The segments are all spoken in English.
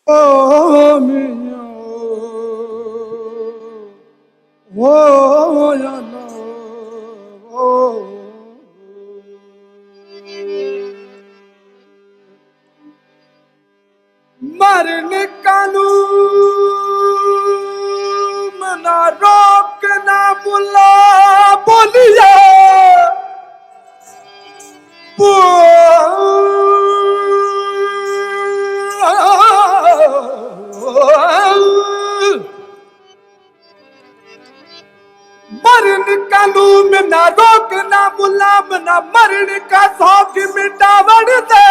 Oh, minha, oh, ya no, oh. मरने कानून ना रोक ना बुला बोलिया मरण कानून ना रोक ना बुलाम ना मरण का शौक मिटावण दे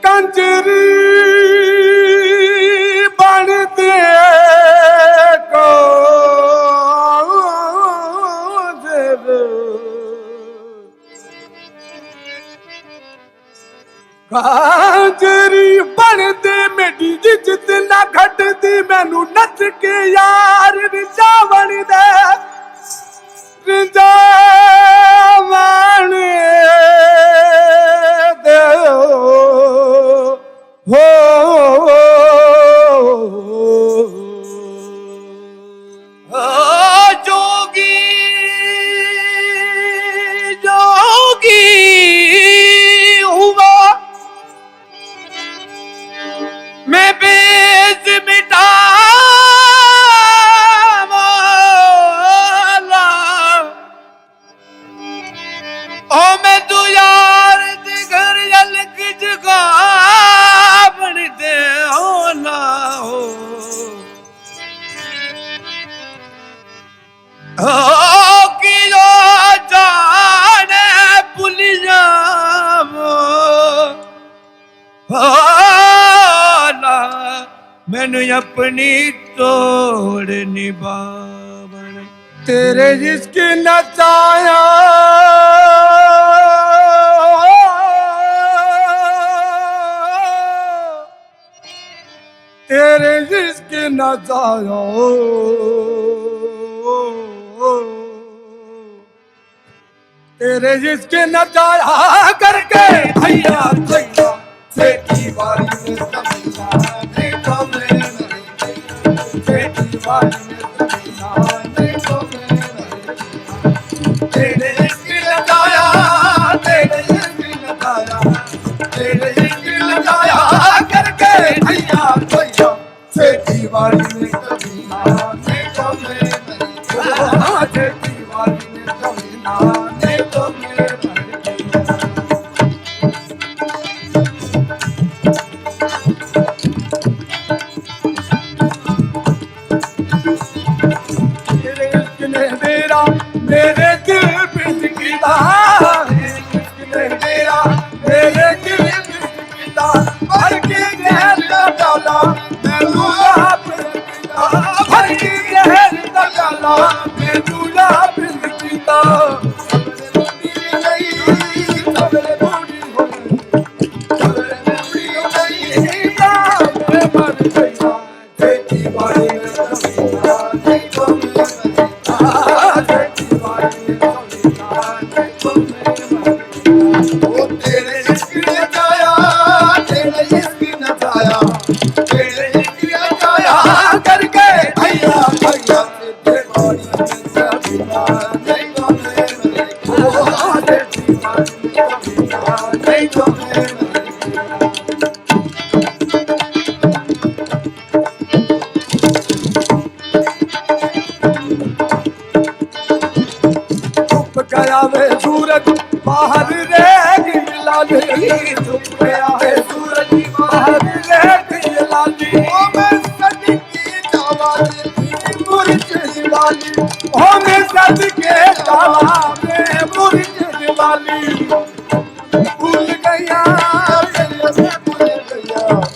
कंजरी बन दे को कंजरी बन दे मेरी जित ना घटती मैनू नच के यार रिजावण दे रिजावण दे हो जोगी जोगी हुआ मैं बेज मिटा वाला ओ मैं तू यार दे घर अलग जगह बन दे हो ना हो कि जो जाने पुलिया मैंने अपनी तोड़ निभावन तेरे जिसकी नचाया तेरे जिसकी नचाया तेरे जिसके नचाया करके भैया भैया बेटी वाली में समीना देखो मैं बेटी वाली में समीना देखो मैं तेरे जिसके नचाया तेरे जिसके नचाया तेरे जिसके नचाया करके भैया भैया बेटी वाली में समीना देखो मैं बेटी वाली में समीना देखो मैं मेरे दिल बिच गिला मेरा मेरे दिल बिच गिला भर के गहर का डाला मैं दूल्हा बिच गिला भर के गहर का डाला मैं दूल्हा बिच गिला सूरज बाहर रह गई लाली छुप गया है सूरज बाहर रह गई लाली ओ मैं सदी की दवाली मुर्ज वाली ओ मैं सदी के दवा में मुर्ज वाली भूल गया भूल गया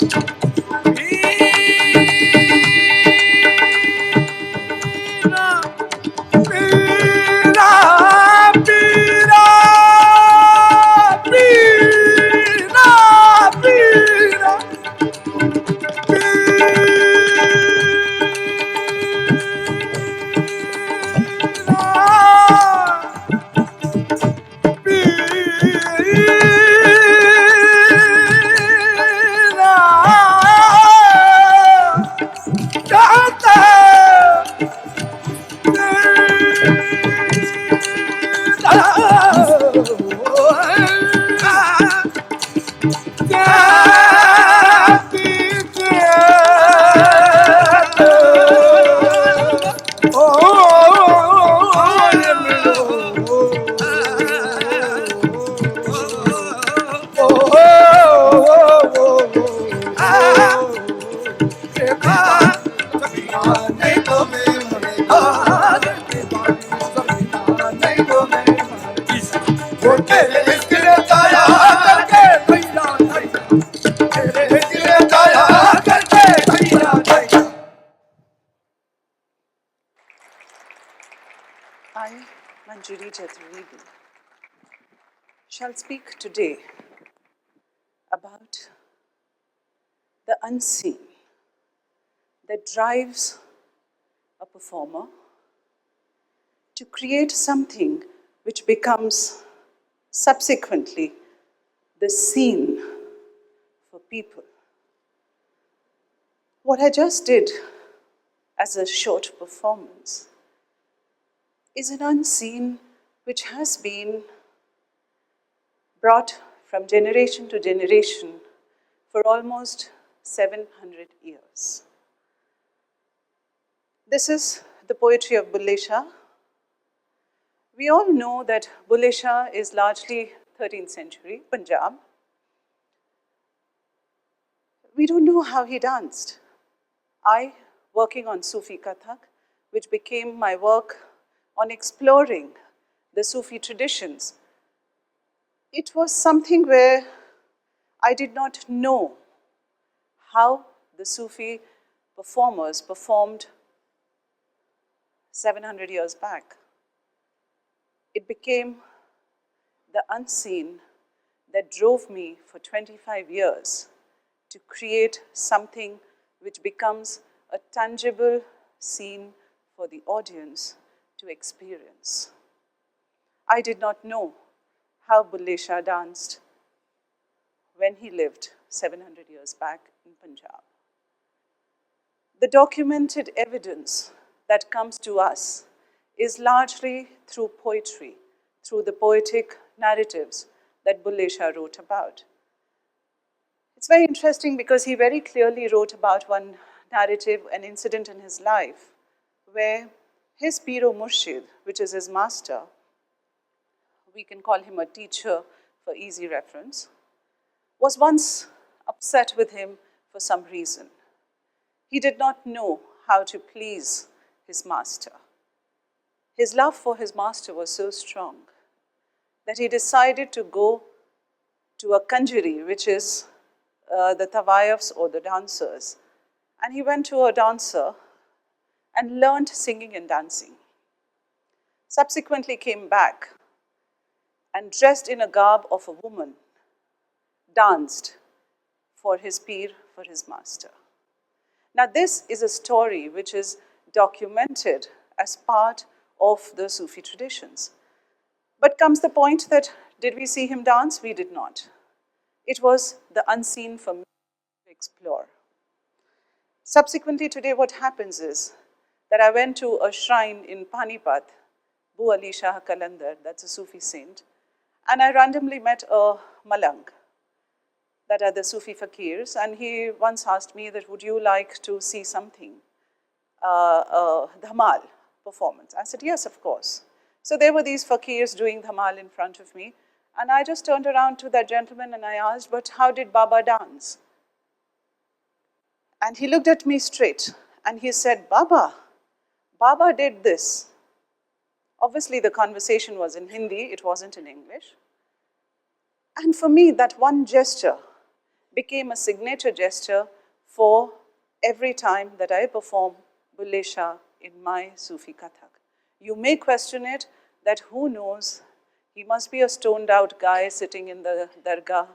I, Manjari Chaturvedi, shall speak today about the unseen that drives a performer to create something which becomes subsequently the scene for people. What I just did as a short performance is an unseen which has been brought from generation to generation for almost 700 years. This is the poetry of Bulle Shah. We all know that Bulle Shah is largely 13th century Punjab. We don't know how he danced. I, working on Sufi Kathak, which became my work on exploring the Sufi traditions, it was something where I did not know how the Sufi performers performed 700 years back. It became the unseen that drove me for 25 years to create something which becomes a tangible scene for the audience to experience. I did not know how Bulle Shah danced when he lived 700 years back in Punjab. The documented evidence that comes to us is largely through poetry, through the poetic narratives that Bulle Shah wrote about. It's very interesting because he very clearly wrote about one narrative, an incident in his life, where his Piro Murshid, which is his master, we can call him a teacher for easy reference, was once upset with him for some reason. He did not know how to please his master. His love for his master was so strong that he decided to go to a Kanjari, which is the tawayafs or the dancers. And he went to a dancer and learned singing and dancing. Subsequently came back and dressed in a garb of a woman, danced for his peer, for his master. Now this is a story which is documented as part of the Sufi traditions. But comes the point that, did we see him dance? We did not. It was the unseen for me to explore. Subsequently today what happens is that I went to a shrine in Panipat, Bu Ali Shah Kalandar, that's a Sufi saint, and I randomly met a Malang, that are the Sufi fakirs, and he once asked me that, would you like to see something, dhamal performance? I said, yes, of course. So there were these fakirs doing dhamal in front of me, and I just turned around to that gentleman and I asked, but how did Baba dance? And he looked at me straight and he said, Baba did this. Obviously the conversation was in Hindi, it wasn't in English. And for me, that one gesture became a signature gesture for every time that I perform Bulle Shah in my Sufi Kathak. You may question it, that who knows, he must be a stoned out guy sitting in the dargah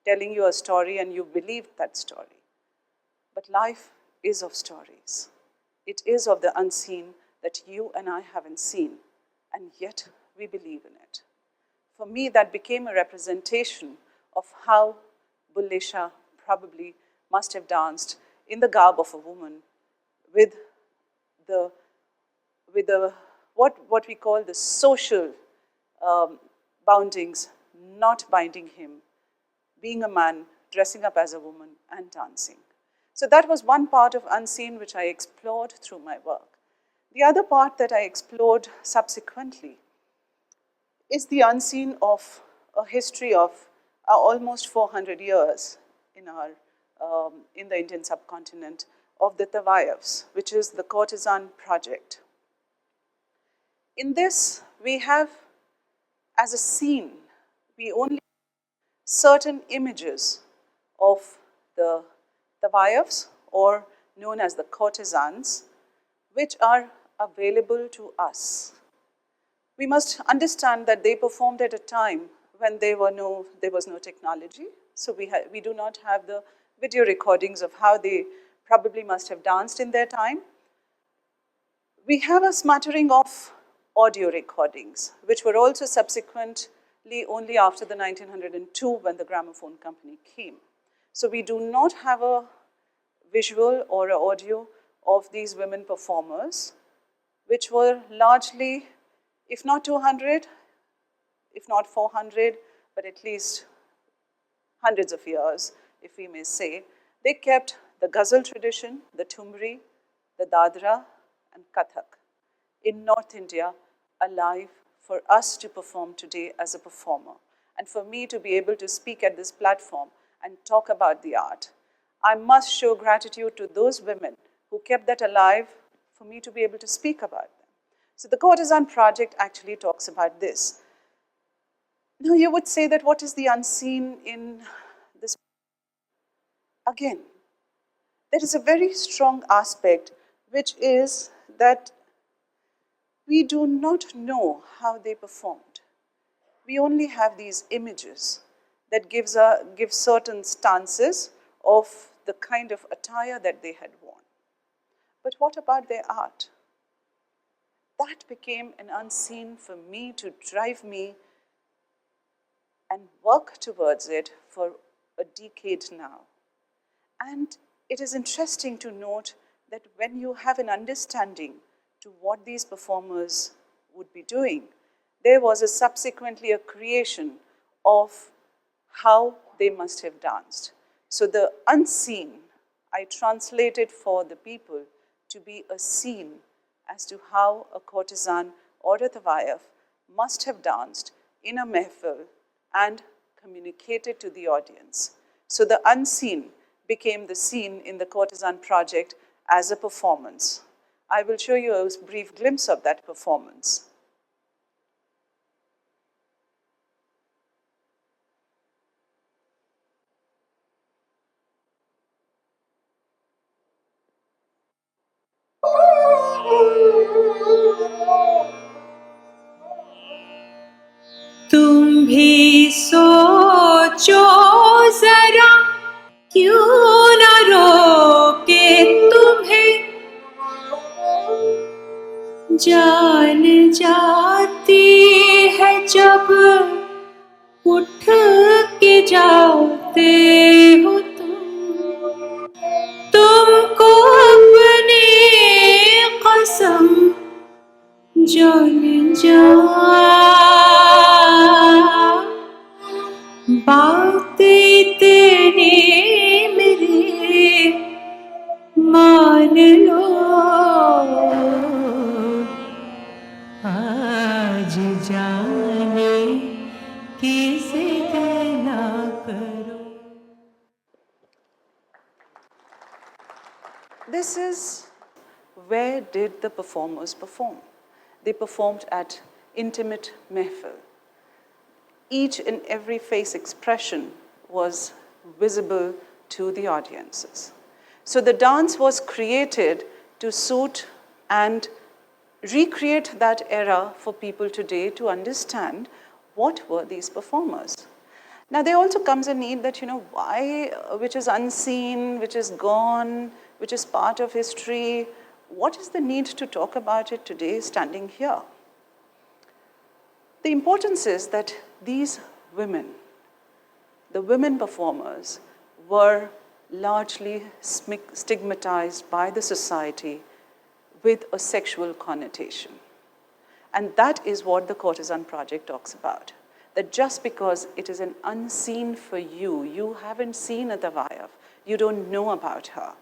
telling you a story and you believed that story. But life is of stories. It is of the unseen that you and I haven't seen, and yet we believe in it. For me, that became a representation of how Bulle Shah probably must have danced in the garb of a woman with what we call the social boundings not binding him, being a man, dressing up as a woman, and dancing. So that was one part of unseen which I explored through my work. The other part that I explored subsequently is the unseen of a history of almost 400 years in the Indian subcontinent of the Tawayafs, which is the Courtesan project. In this, we have as a scene, we only certain images of the Tawayafs, or known as the courtesans, which are available to us. We must understand that they performed at a time when there was no technology, so we do not have the video recordings of how they probably must have danced in their time. We have a smattering of audio recordings, which were also subsequently only after the 1902 when the gramophone company came. So we do not have a visual or an audio of these women performers, which were largely, if not 200, if not 400, but at least hundreds of years, if we may say. They kept the ghazal tradition, the thumri, the dadra, and Kathak in North India alive for us to perform today as a performer. And for me to be able to speak at this platform and talk about the art, I must show gratitude to those women who kept that alive for me to be able to speak about them. So the Courtesan project actually talks about this. Now you would say that what is the unseen in this? Again, there is a very strong aspect, which is that we do not know how they performed. We only have these images that give certain stances of the kind of attire that they had worn. But what about their art? That became an unseen for me to drive me and work towards it for a decade now. And it is interesting to note that when you have an understanding to what these performers would be doing, there was subsequently a creation of how they must have danced. So the unseen, I translated for the people to be a scene as to how a courtesan or a tawayaf must have danced in a mehfil and communicated to the audience. So the unseen became the scene in the Courtesan project as a performance. I will show you a brief glimpse of that performance. तुम भी सोचो जरा क्यों न रोके तुम्हें जान जाती है जब उठ के जाते हो तुमको अपनी कसम जान जा बातें इतनी मेरी मान लो आज जाने की जिद ना करो. This is where did the performers perform? They performed at intimate mehfil. Each and every face expression was visible to the audiences. So the dance was created to suit and recreate that era for people today to understand what were these performers. Now there also comes a need that, why, which is unseen, which is gone, which is part of history, what is the need to talk about it today standing here? The importance is that these women, the women performers, were largely stigmatized by the society with a sexual connotation. And that is what the Courtesan project talks about. that just because it is an unseen for you, you haven't seen a Tavayav, you don't know about her,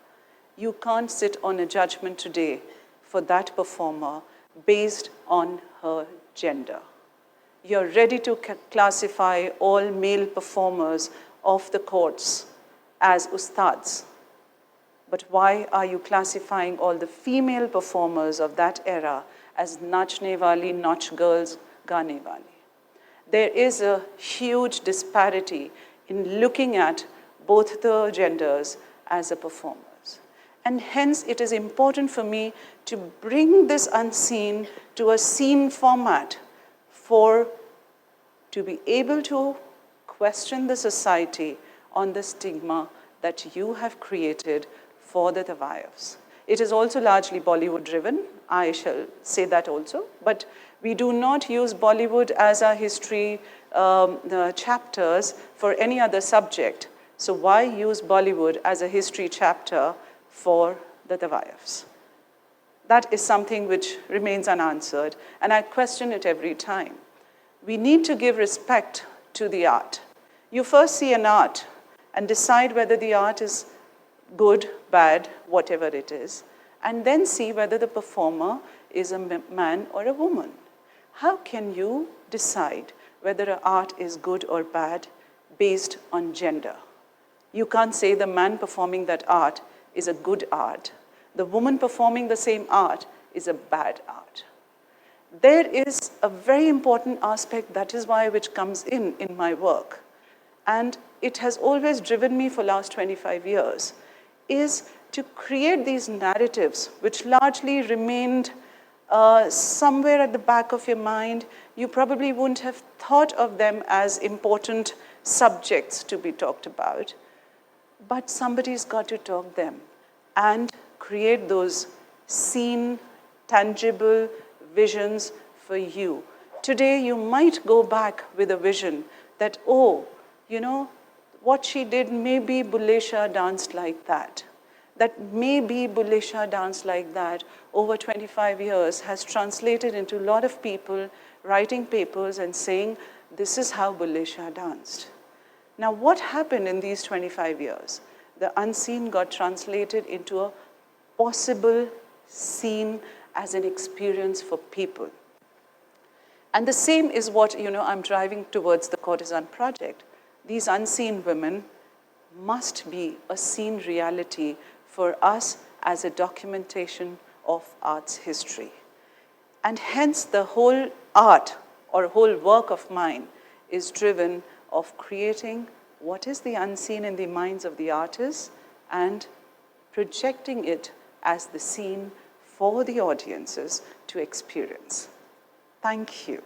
you can't sit on a judgment today for that performer based on her gender. You're ready to classify all male performers of the courts as ustads. But why are you classifying all the female performers of that era as nachne wali, nach girls, gaane wali? There is a huge disparity in looking at both the genders as a performers. And hence it is important for me to bring this unseen to a seen format to be able to question the society on the stigma that you have created for the Tavayavs. It is also largely Bollywood driven, I shall say that also, but we do not use Bollywood as our history chapters for any other subject. So why use Bollywood as a history chapter for the Tavayavs? That is something which remains unanswered, and I question it every time. We need to give respect to the art. You first see an art and decide whether the art is good, bad, whatever it is, and then see whether the performer is a man or a woman. How can you decide whether an art is good or bad based on gender? You can't say the man performing that art is a good art. The woman performing the same art is a bad art. There is a very important aspect, that is why, which comes in my work, and it has always driven me for the last 25 years, is to create these narratives which largely remained somewhere at the back of your mind. You probably wouldn't have thought of them as important subjects to be talked about, but somebody's got to talk them and create those seen, tangible visions for you. Today, you might go back with a vision that, oh, you know, what she did, maybe Bulle Shah danced like that. That maybe Bulle Shah danced like that over 25 years has translated into a lot of people writing papers and saying, this is how Bulle Shah danced. Now, what happened in these 25 years? The unseen got translated into a possible seen as an experience for people. And the same is what, I'm driving towards the Courtesan project. These unseen women must be a seen reality for us as a documentation of art's history. And hence the whole art or whole work of mine is driven of creating what is the unseen in the minds of the artists and projecting it as the seen for the audiences to experience. Thank you.